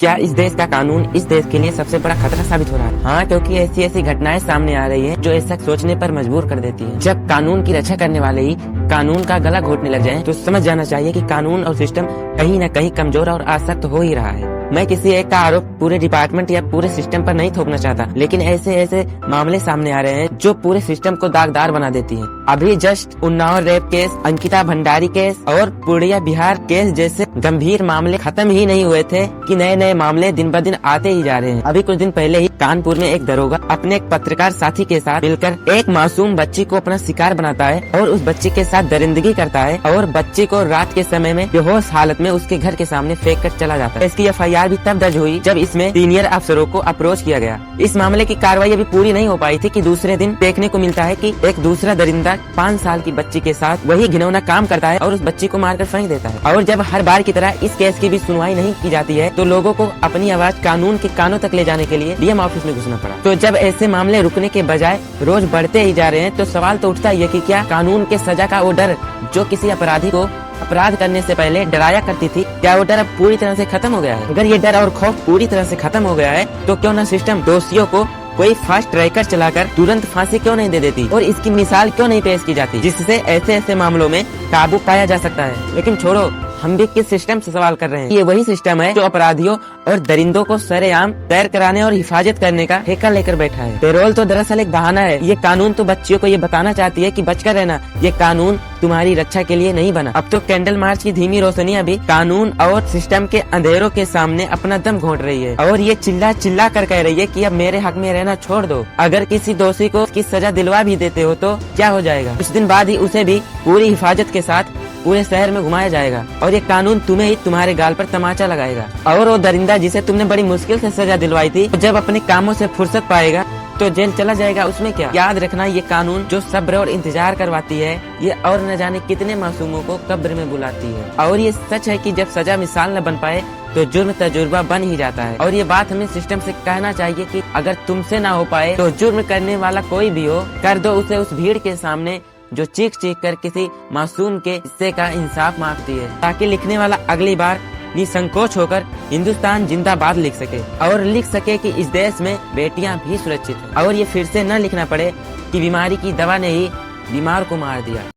क्या इस देश का कानून इस देश के लिए सबसे बड़ा खतरा साबित हो रहा है? हाँ, क्योंकि ऐसी ऐसी घटनाएं सामने आ रही हैं जो ऐसा सोचने पर मजबूर कर देती हैं। जब कानून की रक्षा करने वाले ही कानून का गला घोटने लग जाएं, तो समझ जाना चाहिए कि कानून और सिस्टम कहीं न कहीं कमजोर और आसक्त हो ही रहा है। मैं किसी एक का आरोप पूरे डिपार्टमेंट या पूरे सिस्टम पर नहीं थोपना चाहता, लेकिन ऐसे ऐसे मामले सामने आ रहे हैं जो पूरे सिस्टम को दागदार बना देती हैं। अभी just Unnao rape case, Ankita Bhandari case और पूर्णिया बिहार केस जैसे गंभीर मामले खत्म ही नहीं हुए थे कि नए नए मामले दिन ब दिन आते ही जा रहे हैं। अभी कुछ दिन पहले ही कानपुर में एक दरोगा अपने एक पत्रकार साथी के साथ मिलकर एक मासूम बच्ची को अपना शिकार बनाता है और उस बच्ची के साथ दरिंदगी करता है और बच्ची को रात के समय में बेहोश हालत में उसके घर के सामने फेंक कर चला जाता है। इसकी एफआईआर भी तब दर्ज हुई जब इसमें सीनियर अफसरों को अप्रोच किया गया। इस मामले की कार्रवाई अभी पूरी नहीं हो पाई थी कि दूसरे दिन देखने को मिलता है कि एक दूसरा दरिंदा 5 साल की बच्ची के साथ वही घिनौना काम करता है और उस बच्ची को मारकर फेंक देता है। और जब हर बार की तरह इस केस की भी सुनवाई नहीं की जाती है तो लोगों को अपनी आवाज कानून के कानों तक ले जाने के लिए डीएम ऑफिस में घुसना पड़ा। तो जब ऐसे मामले रुकने के बजाय रोज बढ़ते ही जा रहे हैं तो सवाल तो उठता ही है कि क्या कानून के सजा का वो डर जो किसी अपराधी को अपराध करने से पहले डराया करती थी, क्या वो डर अब पूरी तरह से खत्म हो गया है? अगर ये डर और खौफ पूरी तरह से खत्म हो गया है तो क्यों न सिस्टम दोषियों को कोई फास्ट ट्रैकर चलाकर तुरंत फांसी क्यों नहीं दे देती और इसकी मिसाल क्यों नहीं पेश की जाती, जिससे ऐसे ऐसे मामलों में काबू पाया जा सकता है। लेकिन छोड़ो, हम भी किस सिस्टम से सवाल कर रहे हैं। ये वही सिस्टम है जो अपराधियों और दरिंदों को सरेआम तैर कराने और हिफाजत करने का ठेका लेकर बैठा है। पेरोल तो दरअसल एक बहाना है। ये कानून तो बच्चियों को ये बताना चाहती है कि बचकर रहना, ये कानून तुम्हारी रक्षा के लिए नहीं बना। अब तो कैंडल मार्च की धीमी रोशनी अभी कानून और सिस्टम के अंधेरों के सामने अपना दम घोंट रही है और ये चिल्ला चिल्ला कर कह रही है कि अब मेरे हक में रहना छोड़ दो। अगर किसी दोषी को की सजा दिलवा भी देते हो तो क्या हो जाएगा? कुछ दिन बाद ही उसे भी पूरी हिफाजत के साथ पूरे शहर में घुमाया जाएगा और ये कानून तुम्हें ही तुम्हारे गाल पर तमाचा लगाएगा। और वो दरिंदा जिसे तुमने बड़ी मुश्किल से सजा दिलवाई थी, जब अपने कामों से फुर्सत पाएगा तो जेल चला जाएगा। उसमें क्या? याद रखना, ये कानून जो सब्र और इंतजार करवाती है, ये और न जाने कितने मासूमों को कब्र में बुलाती है। और ये सच है कि जब सजा मिसाल न बन पाए तो जुर्म तजुर्बा बन ही जाता है। और ये बात हमें सिस्टम से कहना चाहिए कि अगर तुमसे ना हो पाए तो जुर्म करने वाला कोई भी हो, कर दो उसे उस भीड़ के सामने जो चीख चीख कर किसी मासूम के हिस्से का इंसाफ मांगती है, ताकि लिखने वाला अगली बार निसंकोच होकर हिंदुस्तान जिंदाबाद लिख सके और लिख सके कि इस देश में बेटियां भी सुरक्षित हैं। और ये फिर से न लिखना पड़े कि बीमारी की दवा ने ही बीमार को मार दिया।